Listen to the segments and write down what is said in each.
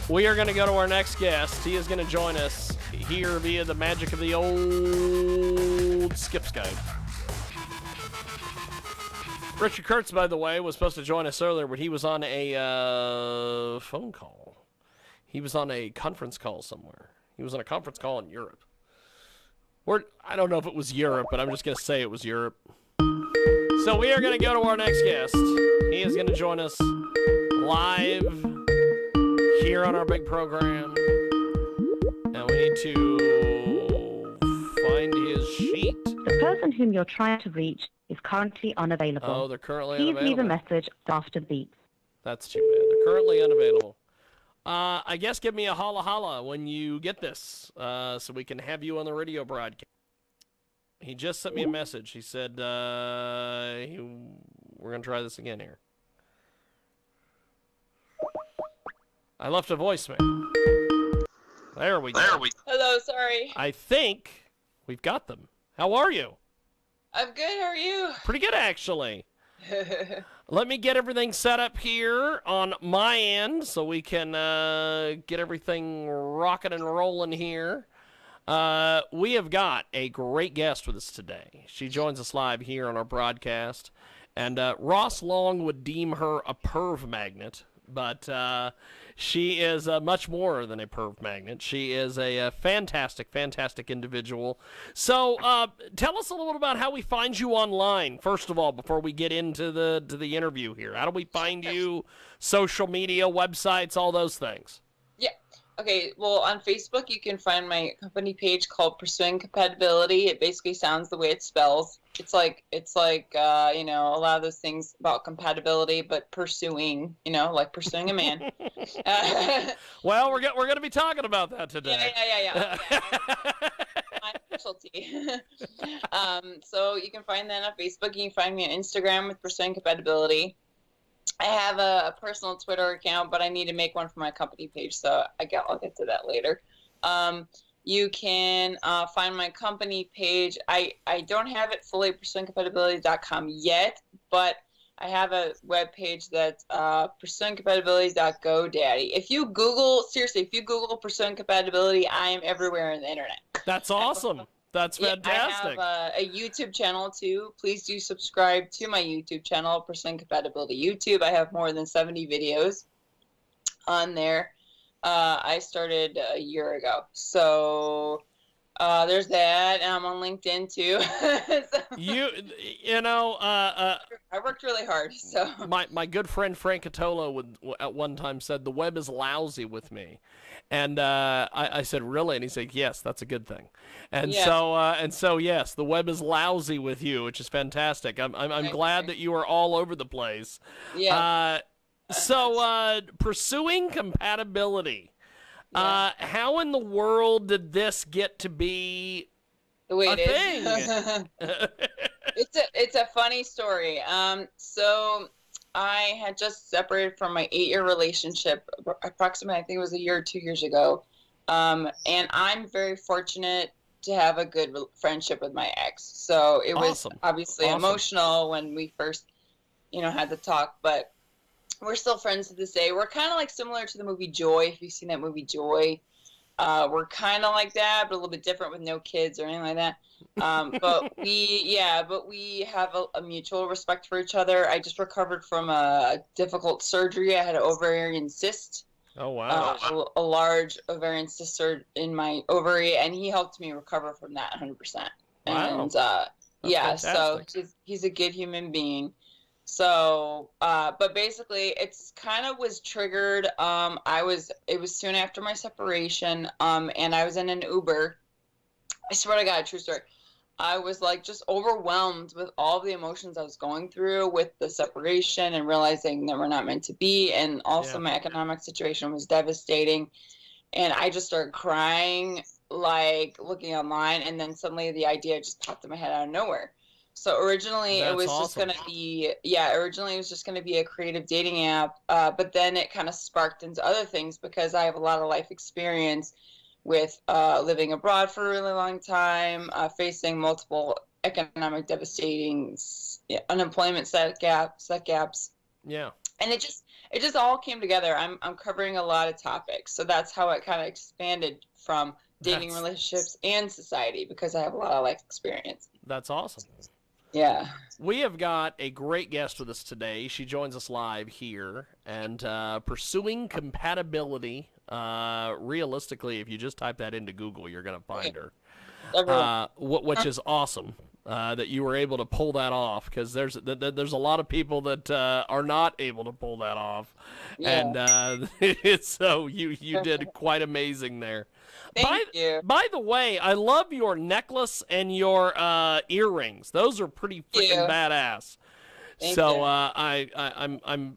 We are going to go to our next guest. He is going to join us here via the magic of the old skip Skype. Richard Kurtz, by the way, was supposed to join us earlier, but he was on a phone call. He was on a conference call somewhere. He was on a conference call in Europe. I don't know if it was Europe, but I'm just going to say it was Europe. So we are going to go to our next guest. He is going to join us live here on our big program. And we need to find his sheet. The person whom you're trying to reach is currently unavailable. Oh, they're currently Please unavailable. leave a message after the beep. That's too bad. They're currently unavailable. I guess give me a holla holla when you get this, so we can have you on the radio broadcast. He just sent me a message. He said, we're going to try this again here. I left a voicemail. There we go. Hello, sorry. I think we've got them. How are you? I'm good, how are you? Pretty good, actually. Let me get everything set up here on my end so we can get everything rocking and rolling here. We have got a great guest with us today. She joins us live here on our broadcast. And Ross Long would deem her a perv magnet, but she is much more than a perv magnet. She is a fantastic, fantastic individual. So tell us a little bit about how we find you online, first of all, before we get into the interview here. How do we find you? Social media, websites, all those things. Yeah. Okay, well, on Facebook, you can find my company page called Pursuing Compatibility. It basically sounds the way it spells. It's like a lot of those things about compatibility, but pursuing, like pursuing a man. Well, we're going to be talking about that today. Yeah. My specialty. So you can find that on Facebook. You can find me on Instagram with Pursuing Compatibility. I have a personal Twitter account, but I need to make one for my company page, so I'll get to that later. You can find my company page. I don't have it fully at pursuingcompatibility.com yet, but I have a web page that's pursuingcompatibility.godaddy. If you Google Pursuing Compatibility, I am everywhere on the internet. That's awesome. That's fantastic. I have a YouTube channel, too. Please do subscribe to my YouTube channel, Pursuing Compatibility YouTube. I have more than 70 videos on there. I started a year ago. So there's that. And I'm on LinkedIn, too. I worked really hard. So My good friend Frank Catolo at one time said, the web is lousy with me. And I said, really? And he said, yes, that's a good thing. And so yes, the web is lousy with you, which is fantastic. I'm glad that you are all over the place. Yeah. So Pursuing Compatibility. Yeah. How in the world did this get to be the way a it thing? It's a funny story. So I had just separated from my 8-year relationship, approximately, I think it was a year or 2 years ago. And I'm very fortunate to have a good friendship with my ex. So it was obviously emotional when we first, had the talk, but we're still friends to this day. We're kind of like similar to the movie Joy, if you've seen that movie Joy. We're kind of like that, but a little bit different with no kids or anything like that. But we have a mutual respect for each other. I just recovered from a difficult surgery. I had an ovarian cyst. Oh, wow. A large ovarian cyst in my ovary, and he helped me recover from that 100%. Wow. And fantastic. so he's a good human being. So, but basically, it's kind of was triggered. It was soon after my separation, and I was in an Uber. I swear to God, true story. I was like just overwhelmed with all the emotions I was going through with the separation and realizing that we're not meant to be. And also my economic situation was devastating. And I just started crying, like looking online. And then suddenly the idea just popped in my head out of nowhere. So originally it was just going to be, originally it was just going to be a creative dating app. But then it kind of sparked into other things because I have a lot of life experience with living abroad for a really long time, facing multiple economic devastating unemployment set gaps. Yeah. And it just, it just all came together. I'm covering a lot of topics, so that's how it kind of expanded from dating, That's relationships, and society, because I have a lot of life experience. that's awesome. Yeah. We have got a great guest with us today. She joins us live here, and pursuing compatibility. Realistically, if you just type that into Google, you're going to find her. Which is awesome that you were able to pull that off, because there's a lot of people that are not able to pull that off, Yeah. and so you did quite amazing there. Thank you. By the way, I love your necklace and your earrings. Those are pretty freaking badass. Thank So you.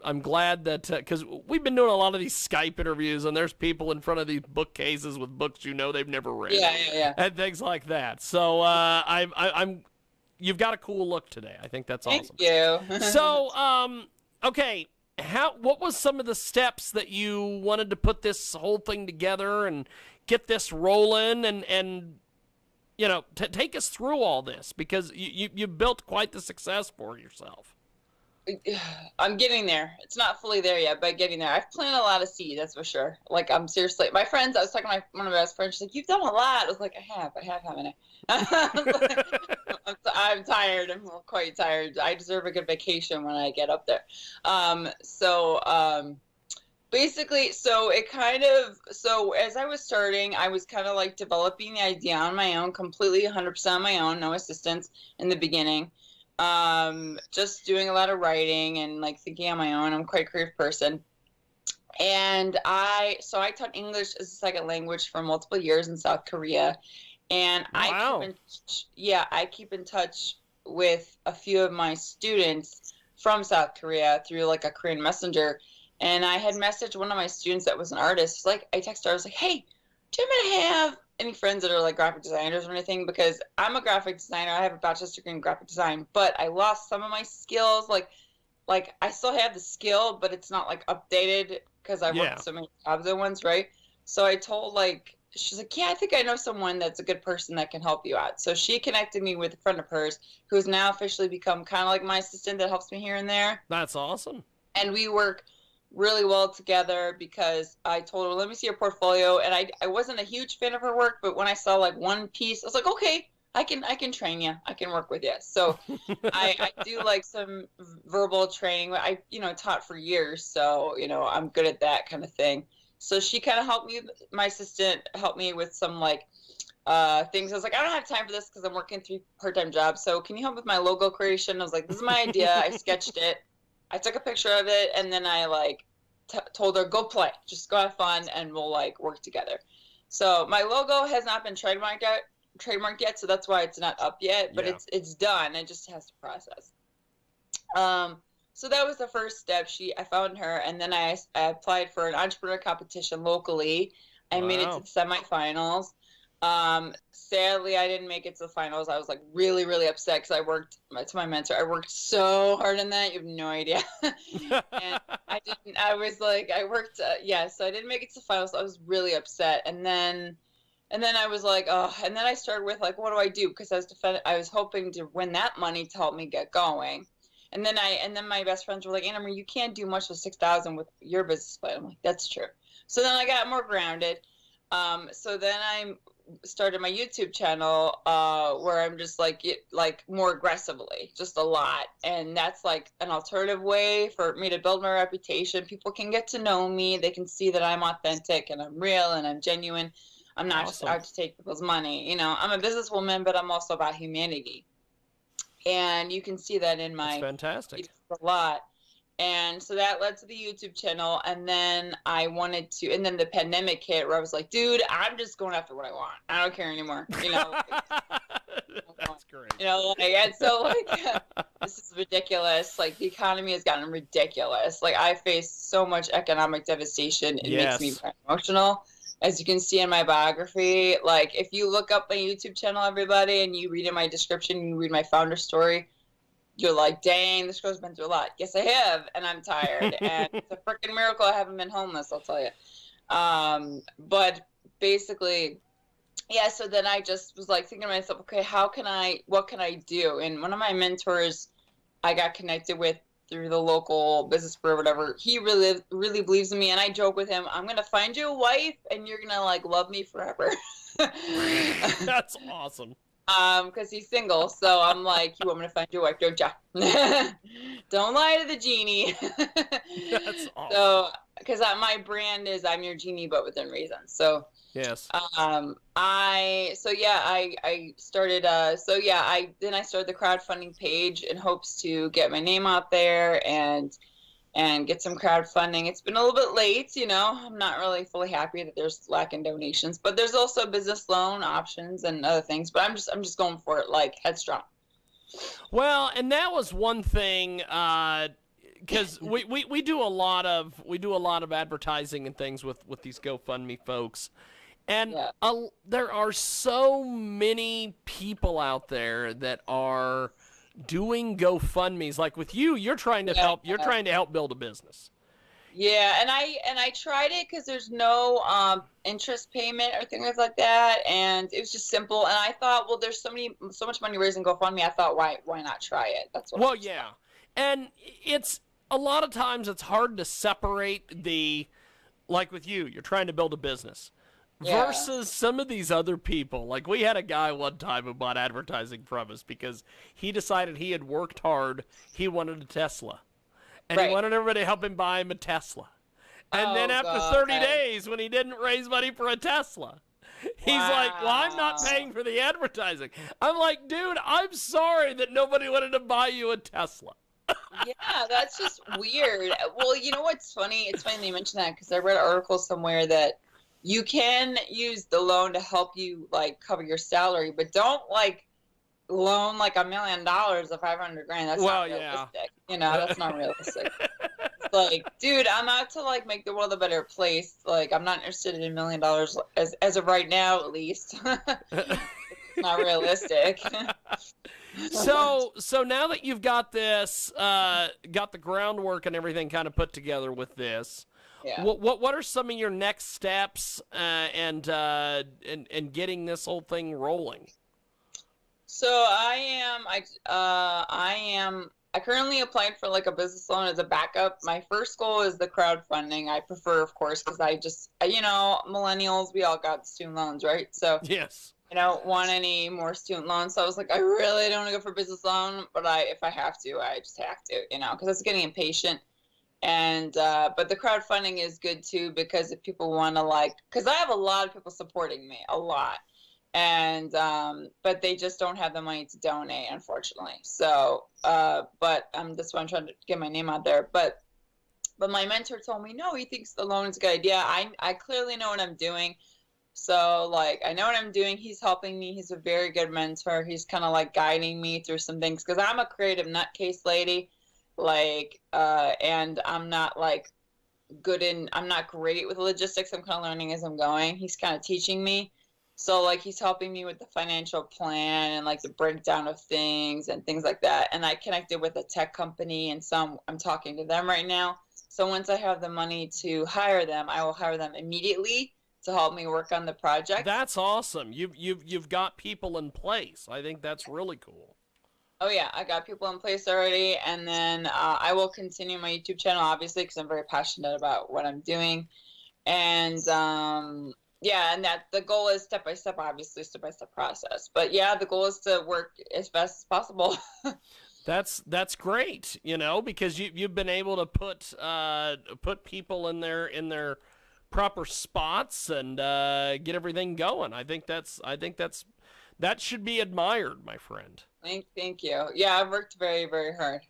I'm glad that, because we've been doing a lot of these Skype interviews, and there's people in front of these bookcases with books they've never read, Yeah. and things like that. So I'm you've got a cool look today. I think that's awesome. Thank you. So okay, what was some of the steps that you wanted to put this whole thing together and get this rolling, and take us through all this, because you've built quite the success for yourself. I'm getting there. It's not fully there yet, but getting there. I've planted a lot of seed, that's for sure. Like, I'm seriously, my friends, I was talking to one of my best friends, she's like, you've done a lot. I was like, I have, haven't I? I'm tired. I'm quite tired. I deserve a good vacation when I get up there. Basically, so as I was starting, I was kind of like developing the idea on my own, completely 100% on my own, no assistance in the beginning. Just doing a lot of writing and like thinking on my own. I'm quite a creative person. And I taught English as a second language for multiple years in South Korea. And Wow. I keep in touch with a few of my students from South Korea through like a Korean messenger. And I had messaged one of my students that was an artist. Like, I texted her, I was like, hey, do you happen to have any friends that are like graphic designers or anything? Because I'm a graphic designer. I have a bachelor's degree in graphic design, but I lost some of my skills. Like I still have the skill, but it's not like updated because I worked so many jobs at once, right? So I told she's like, yeah, I think I know someone that's a good person that can help you out. So she connected me with a friend of hers who's now officially become kind of like my assistant that helps me here and there. That's awesome. And we work really well together because I told her, let me see your portfolio. And I wasn't a huge fan of her work, but when I saw like one piece, I was like, okay, I can train you. I can work with you. So I do like some verbal training. I, taught for years. So, I'm good at that kind of thing. So she kind of helped me, my assistant helped me with some things. I was like, I don't have time for this because I'm working 3 part-time jobs. So can you help with my logo creation? I was like, this is my idea. I sketched it. I took a picture of it, and then I told her, go play, just go have fun, and we'll work together. So my logo has not been trademarked yet, so that's why it's not up yet, but it's done. It just has to process. So that was the first step. I found her, and then I applied for an entrepreneur competition locally. I made it to the semifinals. Sadly, I didn't make it to the finals. I was really, really upset because I worked I worked so hard on that. You have no idea. And so I didn't make it to the finals. So I was really upset. And then I was like, oh, and then I started with what do I do? Because I was hoping to win that money to help me get going. And then my best friends were like, Annemarie, you can't do much with 6,000 with your business plan. I'm like, that's true. So then I got more grounded. So then I started my YouTube channel where I'm just more aggressively, just a lot. And that's like an alternative way for me to build my reputation. People can get to know me. They can see that I'm authentic and I'm real and I'm genuine. I'm not just out to take people's money. I'm a businesswoman, but I'm also about humanity. And you can see that in my That's fantastic. a lot. And so that led to the YouTube channel. And then and then the pandemic hit where I was like, dude, I'm just going after what I want. I don't care anymore. That's great. And so this is ridiculous. The economy has gotten ridiculous. I face so much economic devastation. It makes me very emotional. As you can see in my biography, if you look up my YouTube channel, everybody, and you read in my description, you read my founder story, you're like, dang, this girl's been through a lot. Yes, I have, and I'm tired. And it's a freaking miracle I haven't been homeless, I'll tell you. But basically, so then I just was thinking to myself, okay, what can I do? And one of my mentors I got connected with through the local business group or whatever, he really believes in me, and I joke with him, I'm gonna find you a wife and you're gonna like love me forever. That's awesome. Because he's single, so I'm like, you want me to find you a wife, don't ya? Don't lie to the genie. That's awesome. So, because my brand is I'm your genie, but within reason. So, Yes. I started I started the crowdfunding page in hopes to get my name out there and get some crowdfunding. It's been a little bit late, I'm not really fully happy that there's lacking donations, but there's also business loan options and other things, but I'm just going for it like headstrong. Well, and that was one thing, because we do a lot of advertising and things with these GoFundMe folks. And Yeah. there are so many people out there that are doing GoFundMes. Like with you, you're trying to help. You're trying to help build a business. Yeah, and I tried it because there's no interest payment or things like that, and it was just simple. And I thought, well, there's so much money raised in GoFundMe. I thought, why not try it? That's what. Well, yeah, and it's a lot of times it's hard to separate like with you, you're trying to build a business. Yeah. Versus some of these other people. Like, we had a guy one time who bought advertising from us because he decided he had worked hard. He wanted a Tesla. And he wanted everybody to help him buy him a Tesla. And then after 30 days, when he didn't raise money for a Tesla, he's like, well, I'm not paying for the advertising. I'm like, dude, I'm sorry that nobody wanted to buy you a Tesla. Yeah, that's just weird. Well, you know what's funny? It's funny that you mentioned that because I read an article somewhere that you can use the loan to help you like cover your salary, but don't like loan like $1 million or 500 grand. That's not realistic. That's not realistic. It's like, dude, I'm out to like make the world a better place. Like, I'm not interested in $1 million as of right now, at least. It's not realistic. So now that you've got this, got the groundwork and everything kind of put together with this, yeah. What are some of your next steps and getting this whole thing rolling? So I currently applied for like a business loan as a backup. My first goal is the crowdfunding. I prefer, of course, because millennials, we all got student loans, right? So yes. I don't want any more student loans. So I was like, I really don't want to go for business loan, but if I have to, I just have to, because it's getting impatient. And but the crowdfunding is good too, because if people want to because I have a lot of people supporting me, a lot, and but they just don't have the money to donate, unfortunately. So but that's why I'm trying to get my name out there. But my mentor told me, no, he thinks the loan is a good idea. I clearly know what I'm doing. So I know what I'm doing. He's helping me. He's a very good mentor. He's kind of guiding me through some things, because I'm a creative nutcase lady. And I'm not I'm not great with logistics. I'm kind of learning as I'm going. He's kind of teaching me. So he's helping me with the financial plan and the breakdown of things and things like that. And I connected with a tech company, and I'm talking to them right now. So once I have the money to hire them, I will hire them immediately to help me work on the project. That's awesome. You've got people in place. I think that's really cool. Oh yeah, I got people in place already, and then I will continue my YouTube channel, obviously, because I'm very passionate about what I'm doing, and and that the goal is step by step, obviously, step by step process. But yeah, the goal is to work as fast as possible. That's great, because you've been able to put people in their proper spots and get everything going. I think that should be admired, my friend. Thank you. Yeah, I've worked very, very hard.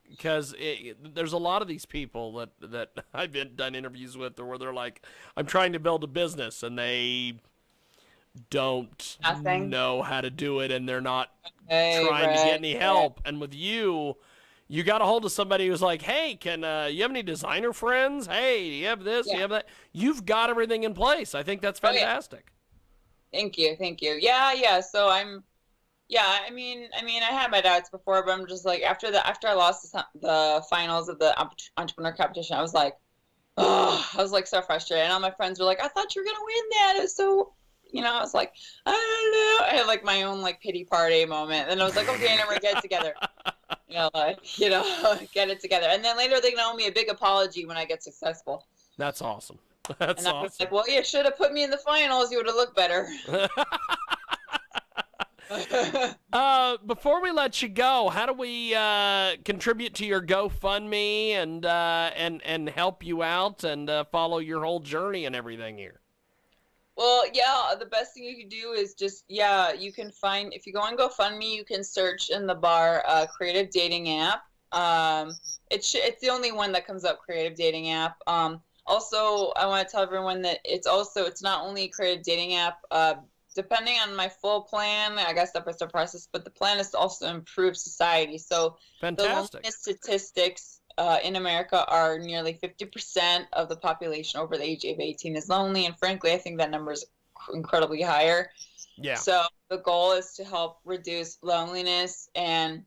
Because there's a lot of these people that I've done interviews with where they're like, I'm trying to build a business, and they don't know how to do it, and they're not trying to get any help. And with you got a hold of somebody who's like, hey, can you have any designer friends? Hey, you have this, you have that. You've got everything in place. I think that's fantastic. Thank you. Yeah. So I mean, I had my doubts before, but I'm just after I lost the finals of the entrepreneur competition, I was so frustrated. And all my friends were like, I thought you were gonna win that. It was so, I was like, I don't know. I had my own pity party moment. And I was like, okay, now we're gonna get it together. Get it together. And then later they can owe me a big apology when I get successful. That's awesome. That's And I was awesome. like, well, you should have put me in the finals. You would have looked better. Before we let you go, how do we contribute to your GoFundMe and help you out and follow your whole journey and everything here? Well, yeah, the best thing you can do is just, you can find, if you go on GoFundMe, you can search in the bar, creative dating app. It's the only one that comes up, creative dating app. Also, I want to tell everyone that it's not only a creative dating app, depending on my full plan, I guess step by step process, but the plan is to also improve society. So the Fantastic. loneliness statistics in America are nearly 50% of the population over the age of 18 is lonely. And frankly, I think that number is incredibly higher. Yeah. So the goal is to help reduce loneliness. And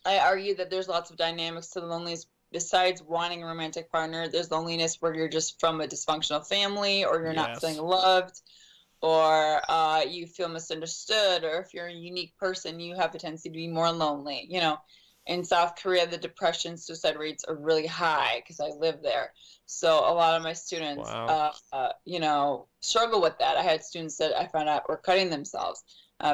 I argue that there's lots of dynamics to the loneliness. Besides wanting a romantic partner, there's loneliness where you're just from a dysfunctional family, or you're not feeling loved, or you feel misunderstood, or if you're a unique person, you have a tendency to be more lonely. In South Korea, the depression, suicide rates are really high because I live there. So a lot of my students, struggle with that. I had students that I found out were cutting themselves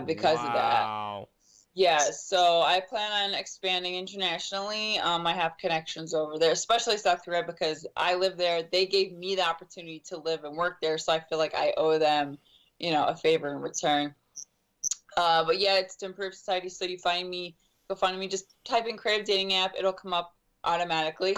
because of that. Wow. Yeah, so I plan on expanding internationally. I have connections over there, especially South Korea, because I live there. They gave me the opportunity to live and work there, so I feel like I owe them, a favor in return. But yeah, it's to improve society. So you find me, go find me, just type in creative dating app. It'll come up automatically.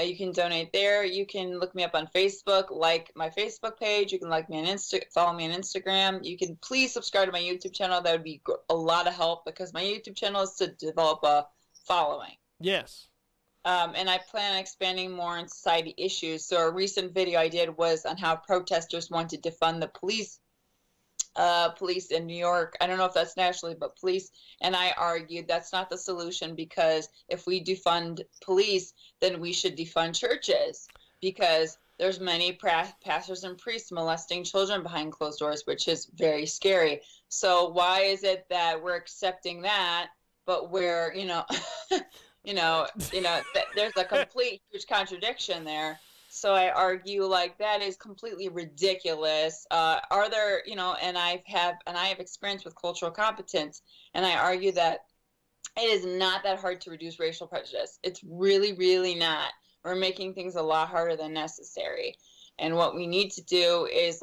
You can donate there. You can look me up on Facebook, like my Facebook page. You can like me on follow me on Instagram. You can please subscribe to my YouTube channel. That would be a lot of help, because my YouTube channel is to develop a following. Yes. And I plan on expanding more on society issues. So a recent video I did was on how protesters want to defund the police in New York. I don't know if that's nationally, but police. And I argued that's not the solution, because if we defund police, then we should defund churches, because there's many pastors and priests molesting children behind closed doors, which is very scary. So why is it that we're accepting that, but we're, there's a complete huge contradiction there. So I argue like that is completely ridiculous. Are there, and I have experience with cultural competence, and I argue that it is not that hard to reduce racial prejudice. It's really, really not. We're making things a lot harder than necessary. And what we need to do is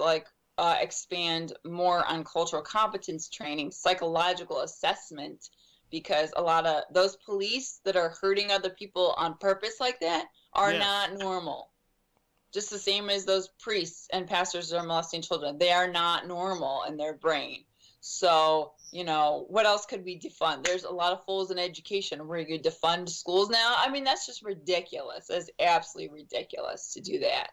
expand more on cultural competence training, psychological assessment, because a lot of those police that are hurting other people on purpose like that are not normal. Just the same as those priests and pastors that are molesting children. They are not normal in their brain. So, what else could we defund? There's a lot of holes in education where you defund schools now. I mean, that's just ridiculous. It's absolutely ridiculous to do that.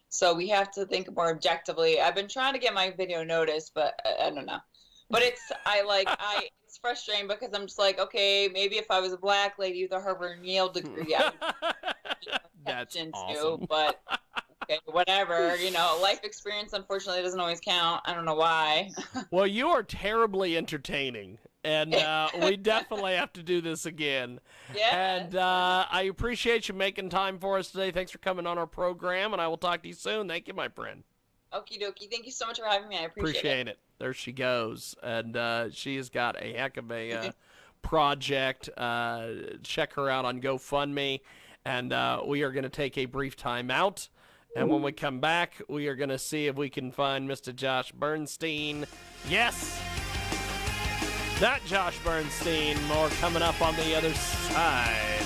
So we have to think more objectively. I've been trying to get my video noticed, but I don't know. But it's frustrating, because I'm just like, okay, maybe if I was a black lady with a Harvard and Yale degree, I would That's awesome. But okay, whatever. Life experience unfortunately doesn't always count. I don't know why. Well, you are terribly entertaining, and we definitely have to do this again. Yeah. And I appreciate you making time for us today. Thanks for coming on our program, and I will talk to you soon. Thank you, my friend. Okie dokie. Thank you so much for having me. I appreciate it. There she goes. And she has got a heck of a project. Check her out on GoFundMe. And we are going to take a brief time out. And when we come back, we are going to see if we can find Mr. Josh Bernstein. Yes! That Josh Bernstein. More coming up on the other side.